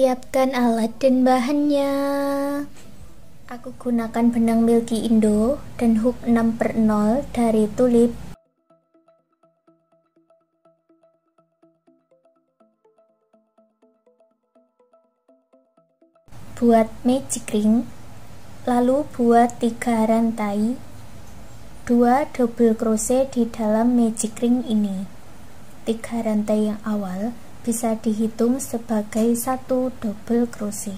Siapkan alat dan bahannya. Aku gunakan benang Milky Indo dan hook 6/0 dari Tulip. Buat magic ring, lalu buat 3 rantai, 2 double crochet di dalam magic ring ini. 3 rantai yang awal bisa dihitung sebagai 1 double crochet.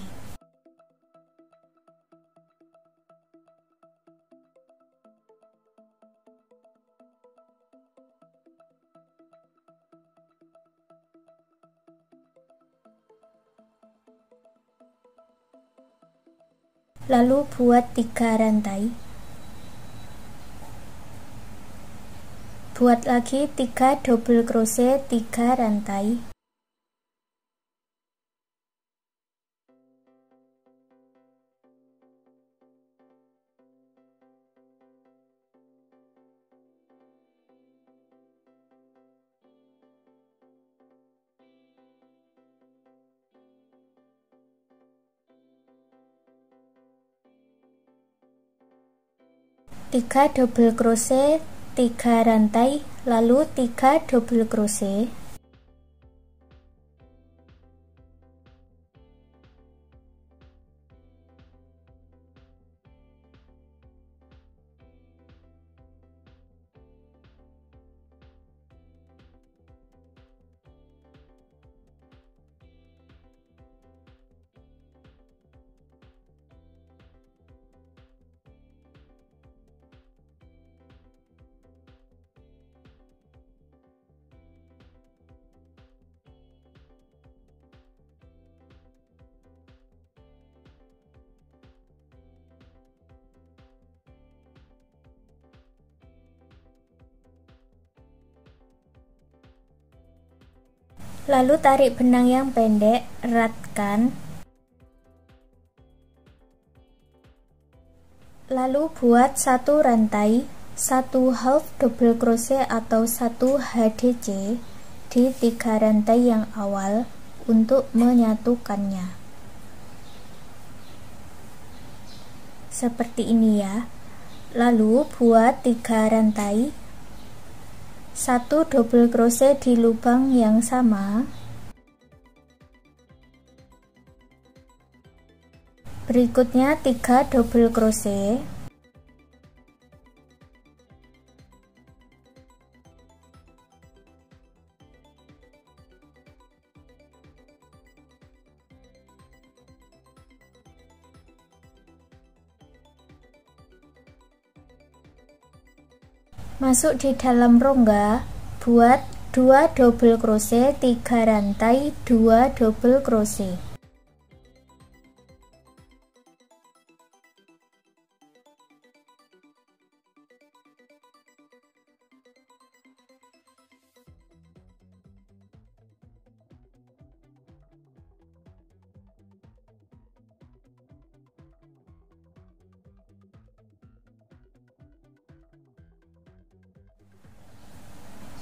Lalu buat 3 rantai. Buat lagi 3 double crochet 3 rantai. Tiga double crochet 3 rantai, lalu 3 double crochet. Lalu tarik benang yang pendek, eratkan. Lalu buat 1 rantai, 1 half double crochet atau 1 HDC di 3 rantai yang awal untuk menyatukannya. Seperti ini ya. Lalu buat 3 rantai, 1 double crochet di lubang yang sama. Berikutnya 3 double crochet. Masuk di dalam rongga, buat 2 double crochet 3 rantai, 2 double crochet.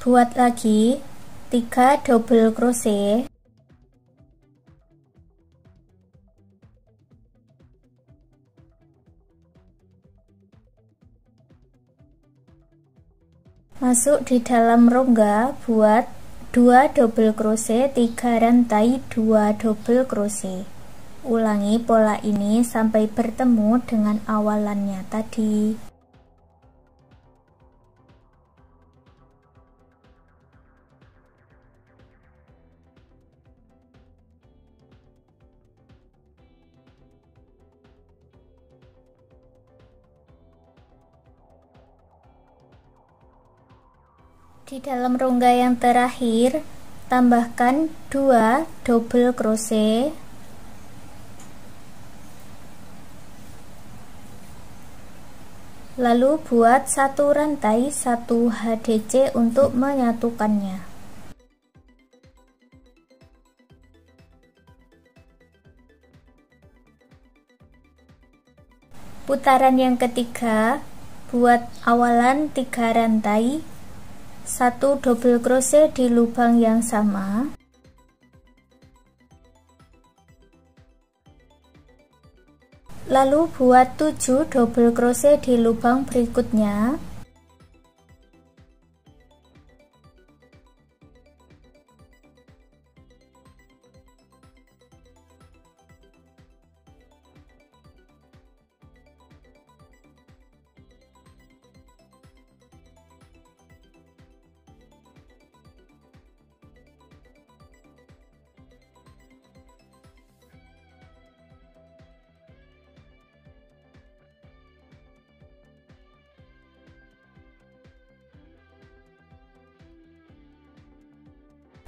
Buat lagi 3 double crochet. Masuk di dalam rongga, buat 2 double crochet 3 rantai, 2 double crochet. Ulangi pola ini sampai bertemu dengan awalannya tadi. Di dalam rongga yang terakhir, tambahkan 2 double crochet. Lalu buat 1 rantai 1 HDC untuk menyatukannya. Putaran yang ketiga, buat awalan 3 rantai, 1 double crochet di lubang yang sama. Lalu buat 7 double crochet di lubang berikutnya.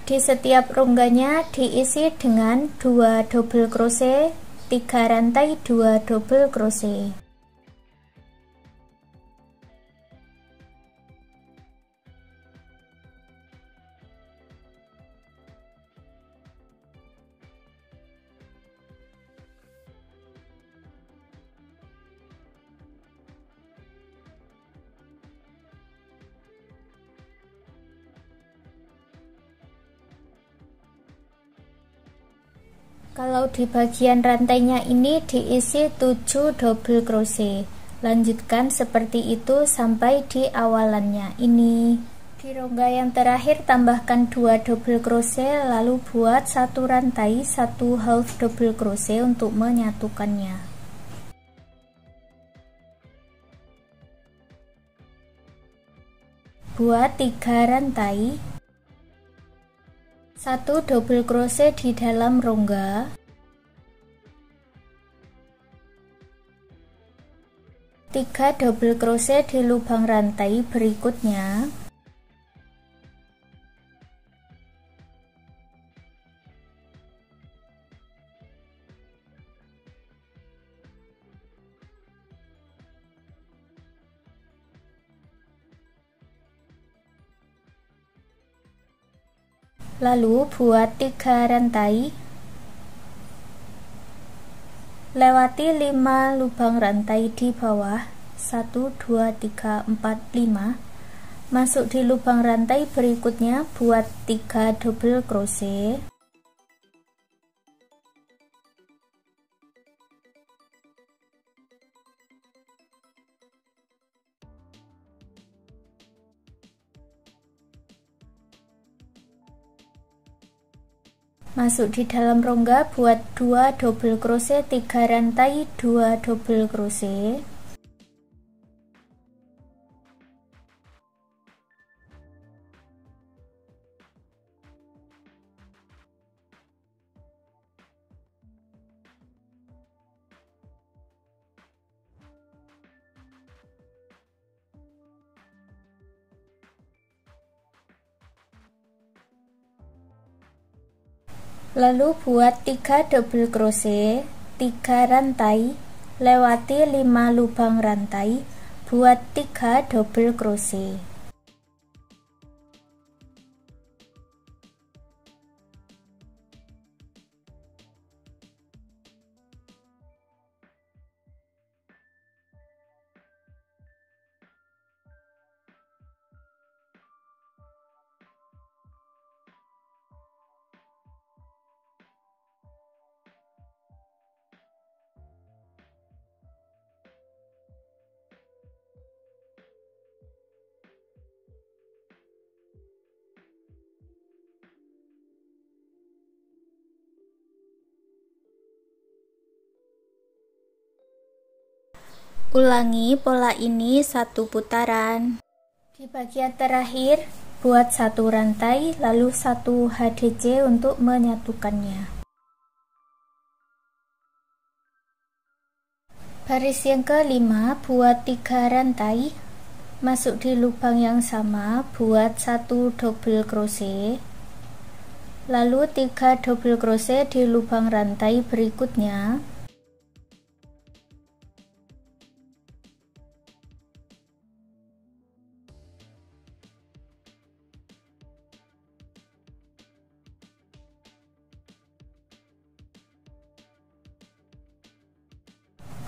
Di setiap rongganya diisi dengan 2 double crochet, 3 rantai 2 double crochet. Kalau di bagian rantainya ini diisi 7 double crochet. Lanjutkan seperti itu sampai di awalannya ini. Di rongga yang terakhir tambahkan 2 double crochet, lalu buat 1 rantai 1 half double crochet untuk menyatukannya. Buat 3 rantai, 1 double crochet di dalam rongga, 3 double crochet di lubang rantai berikutnya, lalu buat 3 rantai, lewati 5 lubang rantai di bawah, 1 2 3 4 5, masuk di lubang rantai berikutnya, buat 3 double crochet, masuk di dalam rongga, buat 2 double crochet, 3 rantai 2 double crochet, lalu buat 3 double crochet, 3 rantai, lewati 5 lubang rantai, buat 3 double crochet. Ulangi pola ini 1 putaran. Di bagian terakhir, buat 1 rantai, lalu 1 HDC untuk menyatukannya. Baris yang kelima, buat 3 rantai, masuk di lubang yang sama, buat 1 double crochet, lalu 3 double crochet di lubang rantai berikutnya,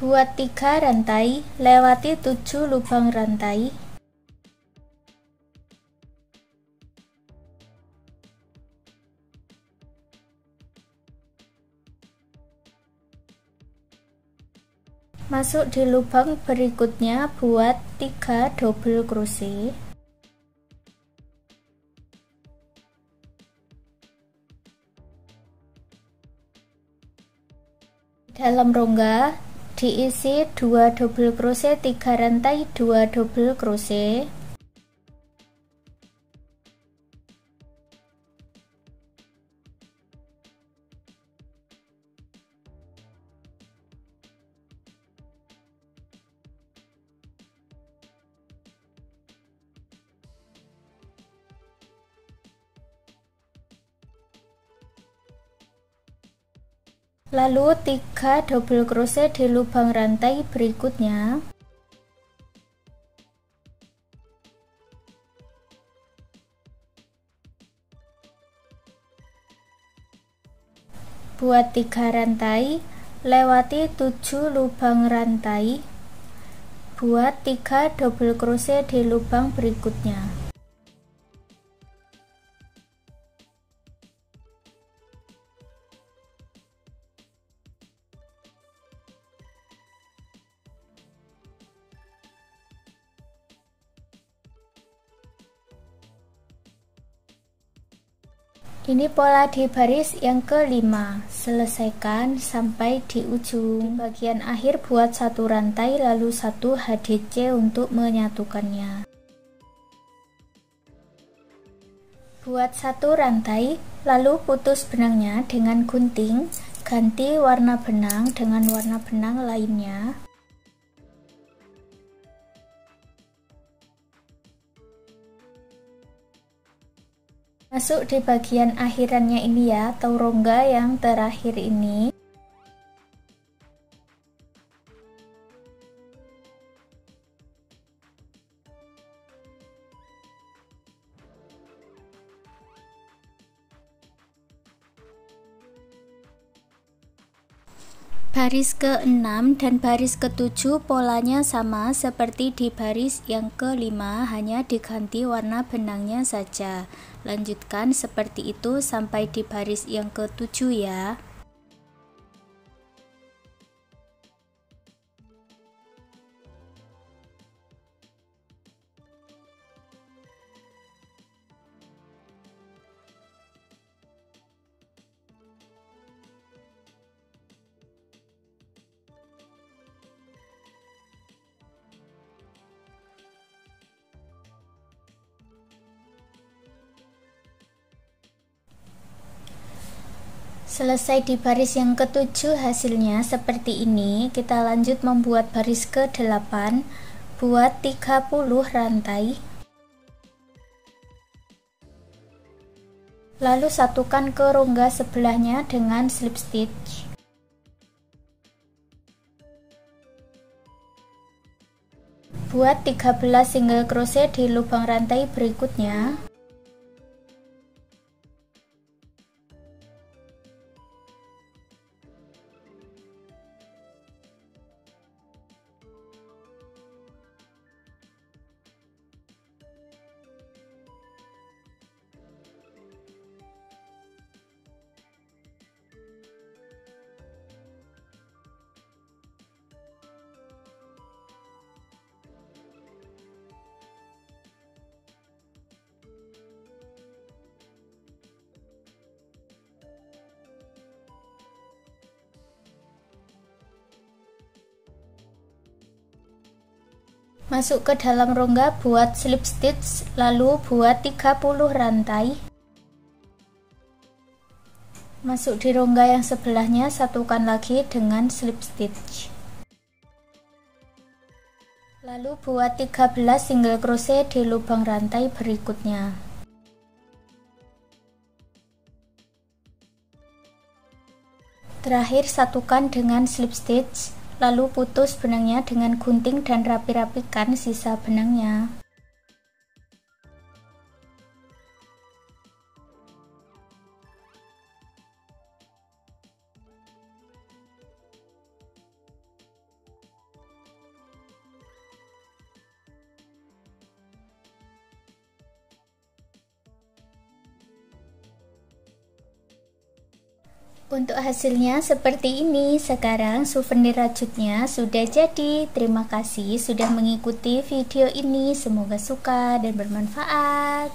buat 3 rantai, lewati 7 lubang rantai, Masuk di lubang berikutnya, buat 3 double crochet. Dalam rongga diisi 2 double crochet, 3 rantai 2 double crochet. Lalu 3 double crochet di lubang rantai berikutnya. Buat 3 rantai, lewati 7 lubang rantai. Buat 3 double crochet di lubang berikutnya. Ini pola di baris yang kelima. Selesaikan sampai di ujung. Di bagian akhir buat 1 rantai lalu 1 HDC untuk menyatukannya. Buat 1 rantai, lalu putus benangnya dengan gunting, ganti warna benang dengan warna benang lainnya. Masuk di bagian akhirannya ini ya, atau rongga yang terakhir ini. Baris ke-6 dan baris ke-7 polanya sama seperti di baris yang kelima, hanya diganti warna benangnya saja. Lanjutkan seperti itu sampai di baris yang ke-7 ya. Selesai di baris yang ke-7 hasilnya seperti ini. Kita lanjut membuat baris ke-8. Buat 30 rantai. Lalu satukan ke rongga sebelahnya dengan slip stitch. Buat 13 single crochet di lubang rantai berikutnya. Masuk ke dalam rongga, buat slip stitch, lalu buat 30 rantai. Masuk di rongga yang sebelahnya, satukan lagi dengan slip stitch. Lalu buat 13 single crochet di lubang rantai berikutnya. Terakhir satukan dengan slip stitch. Lalu putus benangnya dengan gunting dan rapi-rapikan sisa benangnya. Untuk hasilnya seperti ini. Sekarang souvenir rajutnya sudah jadi. Terima kasih sudah mengikuti video ini. Semoga suka dan bermanfaat.